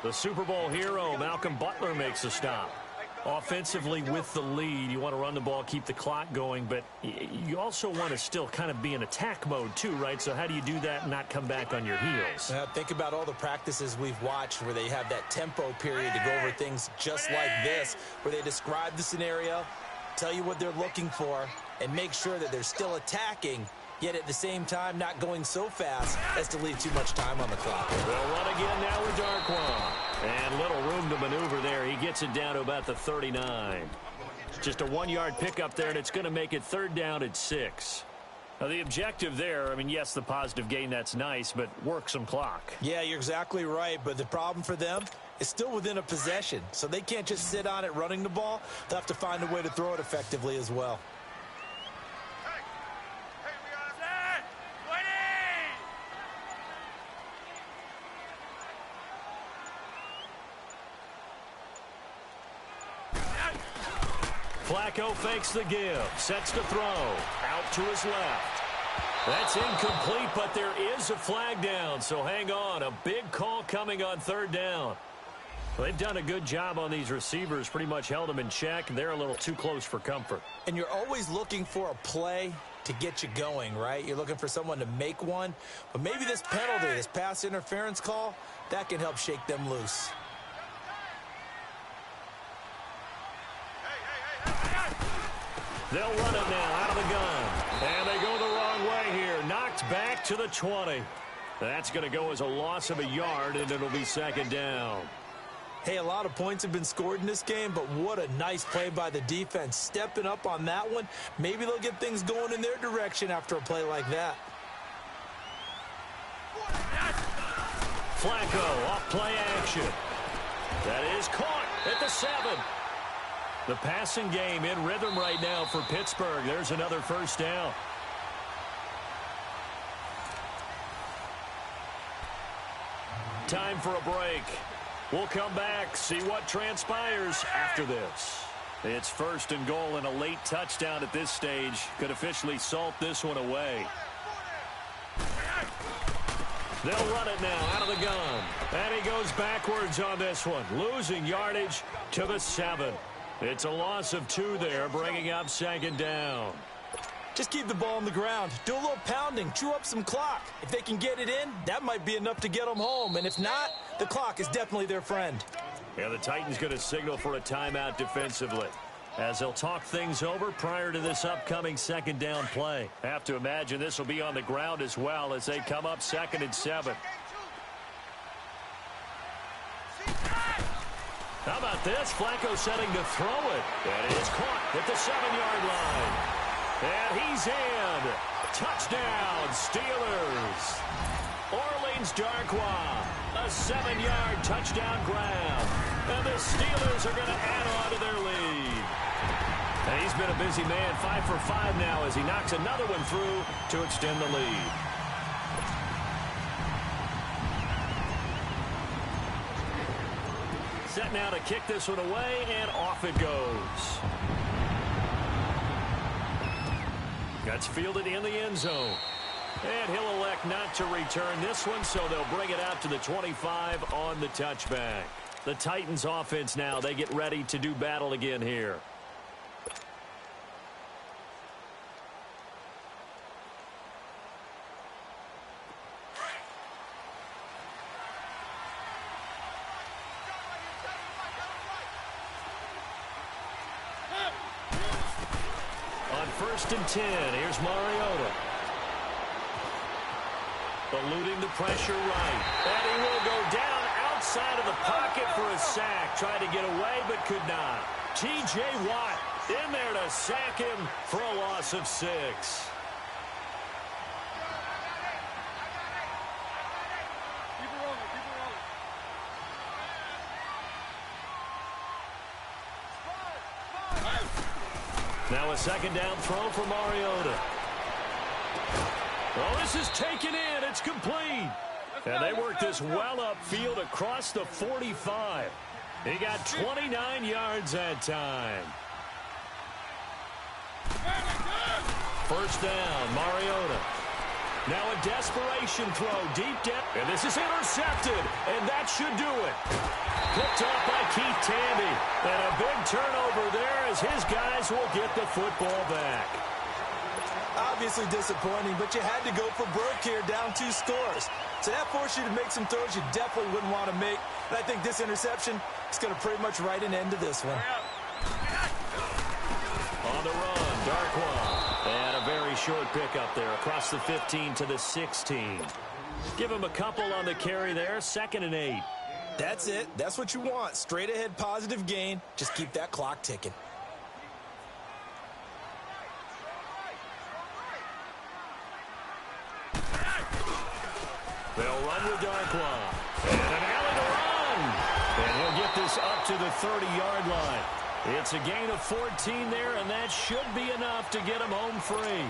The Super Bowl hero, Malcolm Butler, makes a stop. Offensively with the lead, you want to run the ball, keep the clock going, but you also want to still kind of be in attack mode too, right? So how do you do that and not come back on your heels? Think about all the practices we've watched where they have that tempo period to go over things just like this, where they describe the scenario, tell you what they're looking for, and make sure that they're still attacking, yet at the same time not going so fast as to leave too much time on the clock. They'll run again now with Darkwan. And little room to maneuver there. He gets it down to about the 39. Just a 1-yard pickup there, and it's going to make it 3rd down at 6. Now, the objective there, I mean, yes, the positive gain, that's nice, but work some clock. Yeah, you're exactly right, but the problem for them is still within a possession, so they can't just sit on it running the ball. They'll have to find a way to throw it effectively as well. Flacco fakes the give, sets to throw, out to his left. That's incomplete, but there is a flag down, so hang on. A big call coming on 3rd down. Well, they've done a good job on these receivers, pretty much held them in check, and they're a little too close for comfort. And you're always looking for a play to get you going, right? You're looking for someone to make one, but maybe this penalty, this pass interference call, that can help shake them loose. They'll run it now out of the gun. And they go the wrong way here. Knocked back to the 20. That's going to go as a loss of a yard, and it'll be 2nd down. Hey, a lot of points have been scored in this game, but what a nice play by the defense. Stepping up on that one. Maybe they'll get things going in their direction after a play like that. Flacco off play action. That is caught at the 7. The passing game in rhythm right now for Pittsburgh. There's another 1st down. Time for a break. We'll come back, see what transpires after this. It's 1st and goal, and a late touchdown at this stage could officially salt this one away. They'll run it now out of the gun. And he goes backwards on this one, losing yardage to the 7. It's a loss of 2 there, bringing up 2nd down. Just keep the ball on the ground. Do a little pounding. Chew up some clock. If they can get it in, that might be enough to get them home. And if not, the clock is definitely their friend. Yeah, the Titans going to signal for a timeout defensively, as they'll talk things over prior to this upcoming 2nd down play. Have to imagine this will be on the ground as well as they come up 2nd and 7. How about this? Flacco setting to throw it. And it is caught at the 7-yard line. And he's in. Touchdown, Steelers. Orleans Darkwa, a 7-yard touchdown grab. And the Steelers are going to add on to their lead. And he's been a busy man, 5 for 5 now as he knocks another one through to extend the lead. Set now to kick this one away, and off it goes. That's fielded in the end zone. And he'll elect not to return this one, so they'll bring it out to the 25 on the touchback. The Titans offense now, they get ready to do battle again here. On 1st and 10, here's Mariota. Eluding the pressure right. And he will go down outside of the pocket for a sack. Tried to get away, but could not. T.J. Watt in there to sack him for a loss of 6. Now a 2nd down throw for Mariota. Oh, this is taken in. It's complete. And they worked this well upfield across the 45. He got 29 yards that time. 1st down, Mariota. Now a desperation throw deep down. And this is intercepted. And that should do it. Picked off by Keith Tandy. And a big turnover there as his guys will get the football back. Obviously disappointing, but you had to go for broke here, down 2 scores. So that forced you to make some throws you definitely wouldn't want to make. And I think this interception is going to pretty much write an end to this one. On the run, Darkwa. And a very short pickup there across the 15 to the 16. Give him a couple on the carry there, 2nd and 8. That's it. That's what you want. Straight ahead positive gain. Just keep that clock ticking. They'll run with Darkwa. And an alley to run. And he'll get this up to the 30-yard line. It's a gain of 14 there, and that should be enough to get him home free.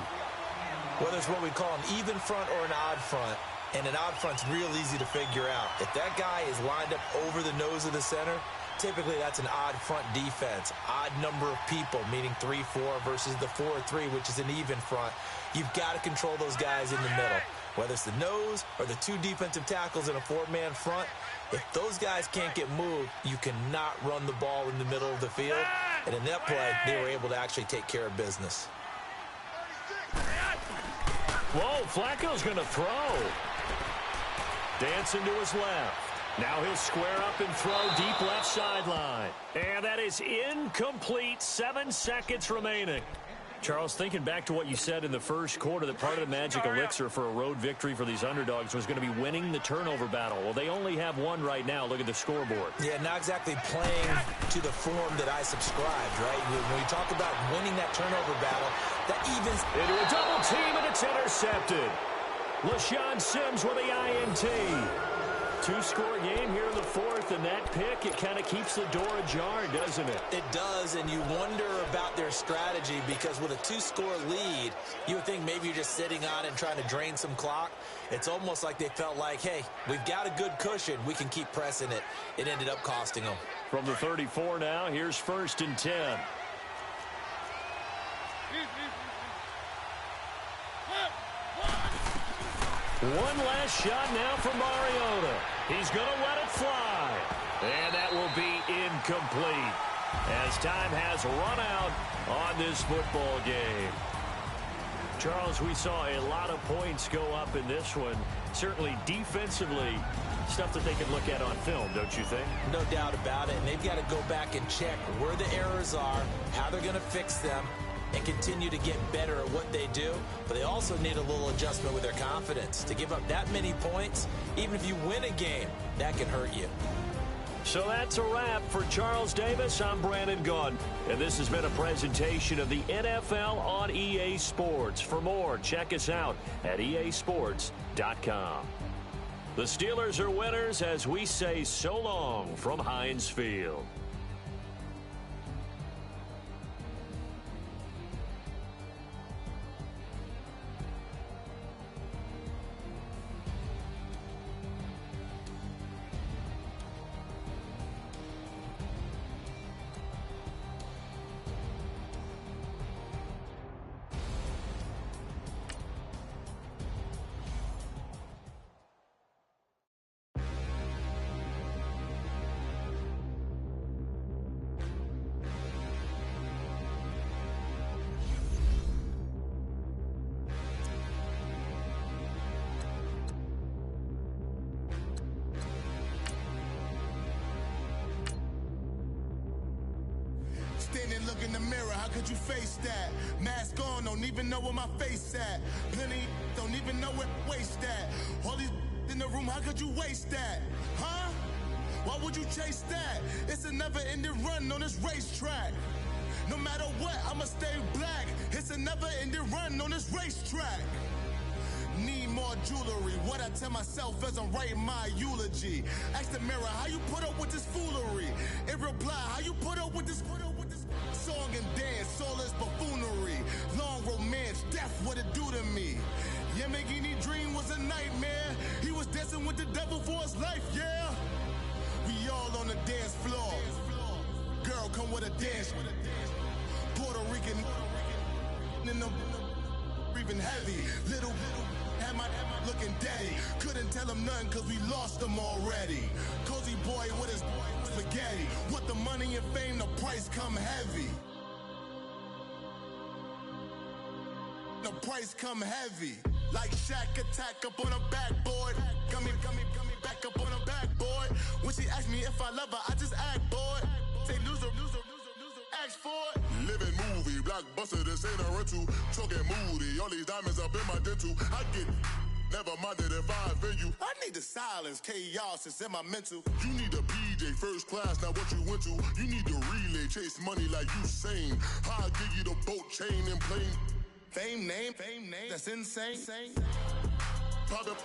Whether it's what we call an even front or an odd front, and an odd front's real easy to figure out. If that guy is lined up over the nose of the center, typically that's an odd front defense. Odd number of people, meaning 3-4 versus the 4-3, which is an even front. You've got to control those guys in the middle. Whether it's the nose or the 2 defensive tackles in a 4-man front, if those guys can't get moved, you cannot run the ball in the middle of the field. And in that play, they were able to actually take care of business. Whoa, Flacco's going to throw. Dancing to his left. Now he'll square up and throw deep left sideline. And that is incomplete. 7 seconds remaining. Charles, thinking back to what you said in the first quarter, that part of the magic elixir for a road victory for these underdogs was going to be winning the turnover battle. Well, they only have one right now. Look at the scoreboard. Yeah, not exactly playing to the form that I subscribed, right? When we talk about winning that turnover battle, that evens. Into a double team, and it's intercepted. LaShawn Sims with the INT. 2-score game here in the 4th, and that pick, it kind of keeps the door ajar, doesn't it? It does, and you wonder about their strategy, because with a 2-score lead, you would think maybe you're just sitting on it and trying to drain some clock. It's almost like they felt like, hey, we've got a good cushion. We can keep pressing it. It ended up costing them. From the 34 now, here's 1st and 10. One last shot now for Mariota. He's going to let it fly. And that will be incomplete as time has run out on this football game. Charles, we saw a lot of points go up in this one. Certainly defensively, stuff that they can look at on film, don't you think? No doubt about it. And they've got to go back and check where the errors are, how they're going to fix them, and continue to get better at what they do. But they also need a little adjustment with their confidence. To give up that many points, even if you win a game, that can hurt you. So that's a wrap for Charles Davis. I'm Brandon Gaudin, and this has been a presentation of the NFL on EA Sports. For more, check us out at easports.com. The Steelers are winners as we say so long from Heinz Field. Standing, look in the mirror, how could you face that? Mask on, don't even know where my face at. Plenty, don't even know where waste at. All these in the room, how could you waste that? Huh? Why would you chase that? It's a never-ending run on this racetrack. No matter what, I'ma stay black. It's a never-ending run on this racetrack. Need more jewelry. What I tell myself as I'm writing my eulogy. Ask the mirror, how you put up with this foolery? In reply, how you put up with this song and dance, all this buffoonery. Long romance, death, what it do to me? Yamagini dream was a nightmare. He was dancing with the devil for his life, yeah. We all on the dance floor. Girl, come with a dance. Puerto Rican in the breathing heavy. Little had my looking daddy. Couldn't tell him nothing cause we lost him already. Cozy boy with his spaghetti. Want the money and fame, the price come heavy. The price come heavy. Like Shaq attack up on a backboard. Coming back up on a backboard. When she asked me if I love her, I just act bored. Say loser, ask for it. Living movie, blockbuster, this ain't a rental. Talking moody, all these diamonds up in my dental. I get never minded if I offend you. I need the silence, chaos is in my mental. You need a PJ, first class, not what you went to. You need the relay, chase money like you sane. I'll give you the boat, chain, and plane. Fame name, that's insane. Pop up.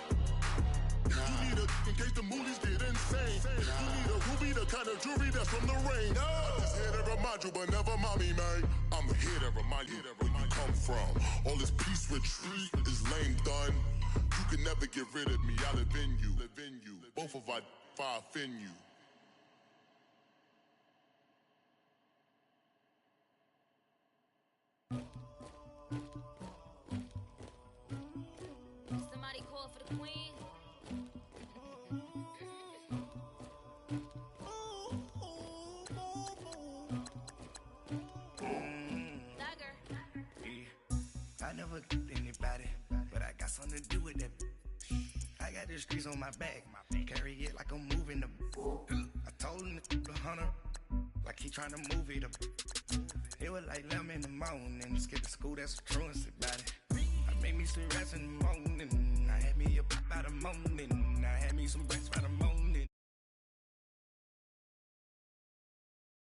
You need a, in case the movies get insane. You need a ruby, the kind of jewelry that's from the rain. I'm just here to remind you, but never mind me, man. I'm here to remind you where you come from. All this peace retreat is lame done. You can never get rid of me, I live in you. Both of our fire offend you. Somebody call for the queen. I never anybody, but I got something to do with that. I got the streets on my back, carry it like I'm moving the. I told him the hunter, like he trying to move it up. It was like 11 in the morning, skip to school, that's a truancy about it. I made me some rest in the morning,